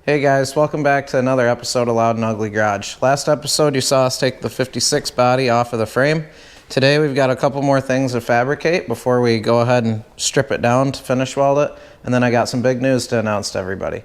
Hey guys, welcome back to another episode of Loud and Ugly Garage. Last episode you saw us take the 56 body off of the frame. Today we've got a couple more things to fabricate before we go ahead and strip it down to finish weld it. And then I got some big news to announce to everybody.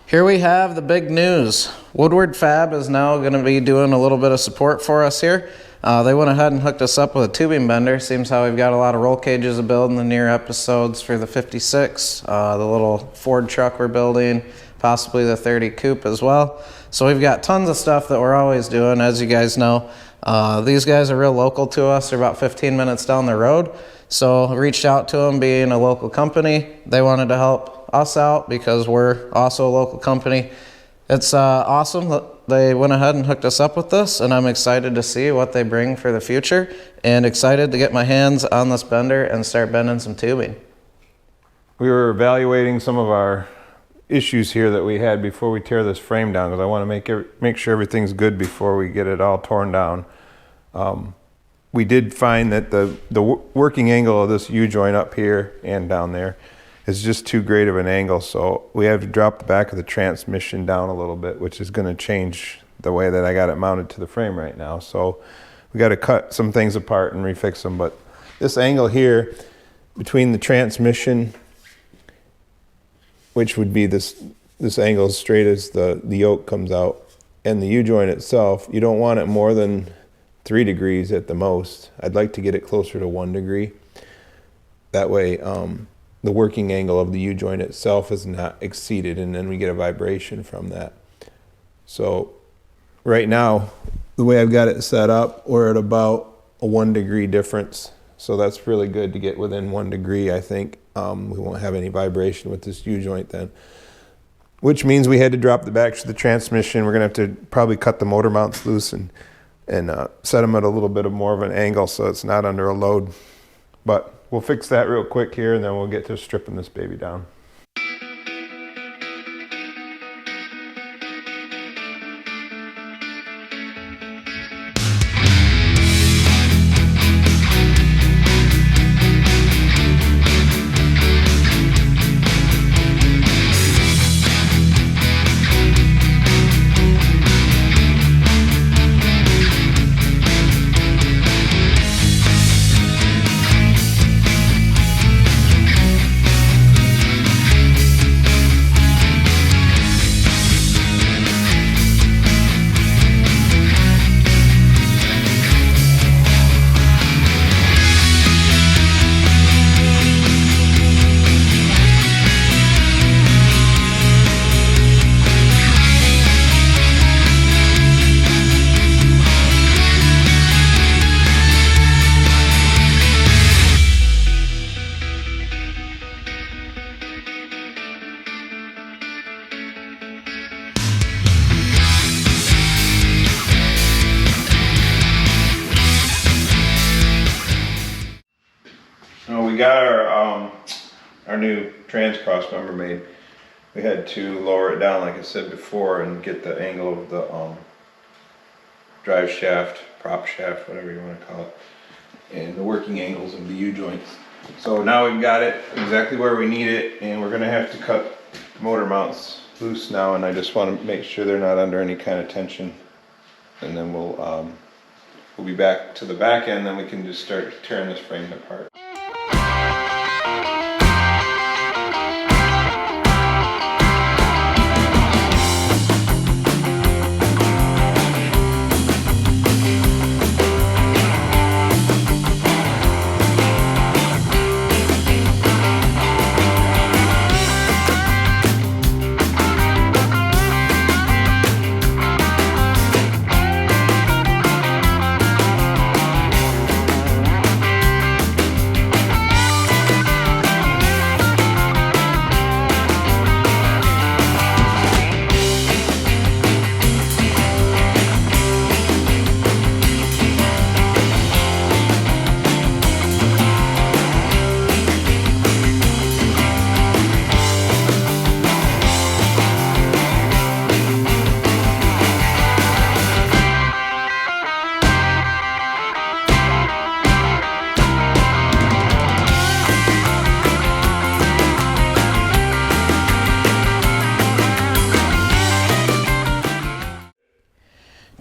Here we have the big news. Woodward Fab is now going to be doing a little bit of support for us here. They went ahead and hooked us up with a tubing bender. Seems how we've got a lot of roll cages to build in the near episodes for the 56, the little Ford truck we're building, possibly the 30 coupe as well. So we've got tons of stuff that we're always doing, as you guys know. These guys are real local to us. They're about 15 minutes down the road. So I reached out to them, being a local company. They wanted to help us out because we're also a local company. It's awesome that they went ahead and hooked us up with this, and I'm excited to see what they bring for the future and excited to get my hands on this bender and start bending some tubing. We were evaluating some of our issues here that we had before we tear this frame down, because I want to make sure everything's good before we get it all torn down. We did find that the working angle of this U-joint up here and down there is just too great of an angle, so we have to drop the back of the transmission down a little bit, which is going to change the way that I got it mounted to the frame right now. So we got to cut some things apart and refix them, but this angle here between the transmission, which would be this angle as straight as the yoke comes out, and the U-joint itself, you don't want it more than 3 degrees at the most. I'd like to get it closer to 1 degree. That way the working angle of the U-joint itself is not exceeded, and then we get a vibration from that. So right now, the way I've got it set up, we're at about a 1 degree difference. So that's really good to get within 1 degree, I think. We won't have any vibration with this U-joint then. Which means we had to drop the back to the transmission. We're gonna have to probably cut the motor mounts loose and set them at a little bit more of an angle so it's not under a load. But we'll fix that real quick here, and then we'll get to stripping this baby down. We got our new trans cross member made. We had to lower it down, like I said before, and get the angle of the drive shaft, prop shaft, whatever you want to call it, and the working angles of the U-joints. So now we've got it exactly where we need it, and we're going to have to cut motor mounts loose now, and I just want to make sure they're not under any kind of tension, and then we'll be back to the back end, then we can just start tearing this frame apart.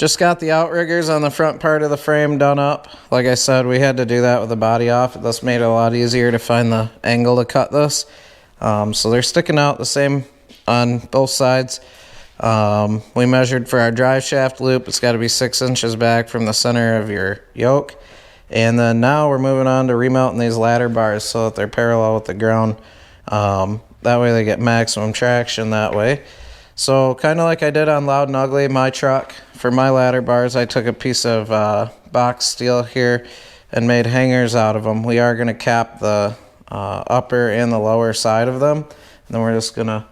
Just got the outriggers on the front part of the frame done up. Like I said, we had to do that with the body off. This made it a lot easier to find the angle to cut this. So they're sticking out the same on both sides. We measured for our drive shaft loop. It's got to be 6 inches back from the center of your yoke. And then now we're moving on to remounting these ladder bars so that they're parallel with the ground. That way they get maximum traction that way. So kind of like I did on Loud and Ugly, my truck, for my ladder bars, I took a piece of box steel here and made hangers out of them. We are going to cap the upper and the lower side of them. And then we're just going to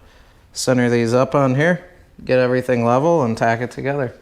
center these up on here, get everything level, and tack it together.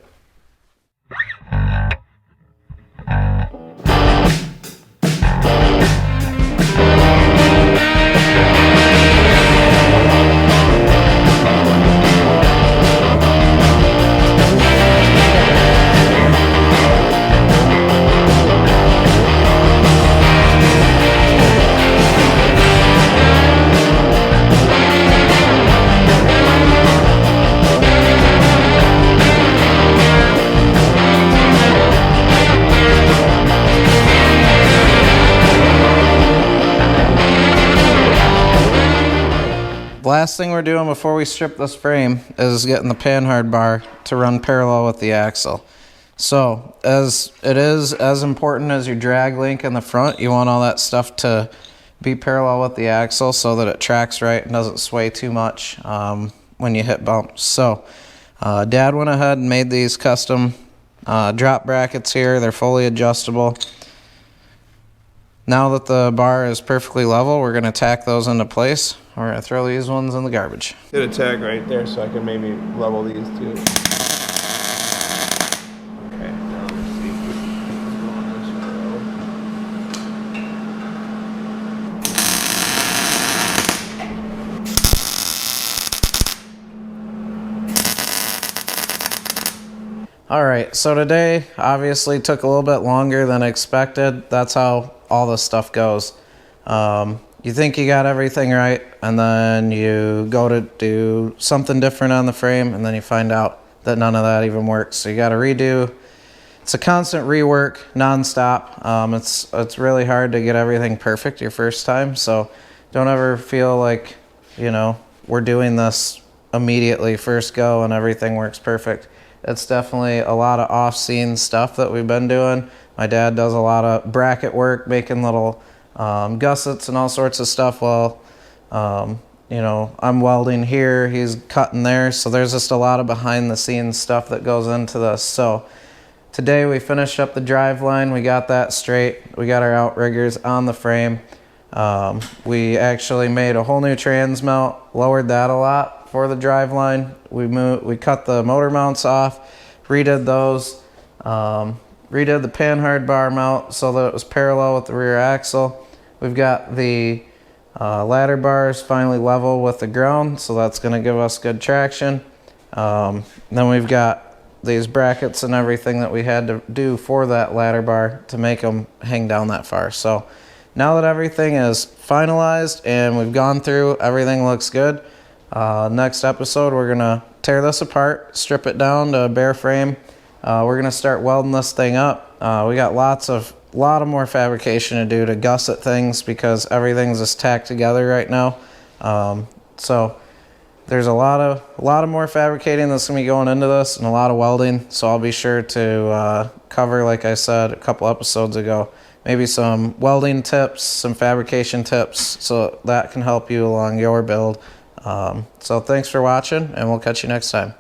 Last thing we're doing before we strip this frame is getting the Panhard bar to run parallel with the axle. So as it is as important as your drag link in the front, you want all that stuff to be parallel with the axle so that it tracks right and doesn't sway too much when you hit bumps. So Dad went ahead and made these custom drop brackets here. They're fully adjustable. Now that the bar is perfectly level, we're going to tack those into place. We're going to throw these ones in the garbage. Did a tag right there so I can maybe level these too. Okay, now let's see. All right, so today obviously took a little bit longer than expected. That's how all this stuff goes. You think you got everything right, and then you go to do something different on the frame, and then you find out that none of that even works. So you got to redo. It's a constant rework, nonstop. It's really hard to get everything perfect your first time. So don't ever feel like, you know, we're doing this immediately first go and everything works perfect. It's definitely a lot of off-scene stuff that we've been doing. My dad does a lot of bracket work, making little gussets and all sorts of stuff while, you know, I'm welding here, he's cutting there. So there's just a lot of behind-the-scenes stuff that goes into this. So today we finished up the driveline. We got that straight. We got our outriggers on the frame. We actually made a whole new trans mount, lowered that a lot for the driveline. We cut the motor mounts off, redid those, redid the Panhard bar mount so that it was parallel with the rear axle. We've got the ladder bars finally level with the ground, so that's going to give us good traction. Then we've got these brackets and everything that we had to do for that ladder bar to make them hang down that far. So now that everything is finalized and we've gone through, everything looks good. Next episode, we're gonna tear this apart, strip it down to a bare frame. We're gonna start welding this thing up. We got a lot of more fabrication to do to gusset things because everything's just tacked together right now. So there's a lot of more fabricating that's gonna be going into this and a lot of welding. So I'll be sure to cover, like I said a couple episodes ago, maybe some welding tips, some fabrication tips, so that can help you along your build. So thanks for watching, and we'll catch you next time.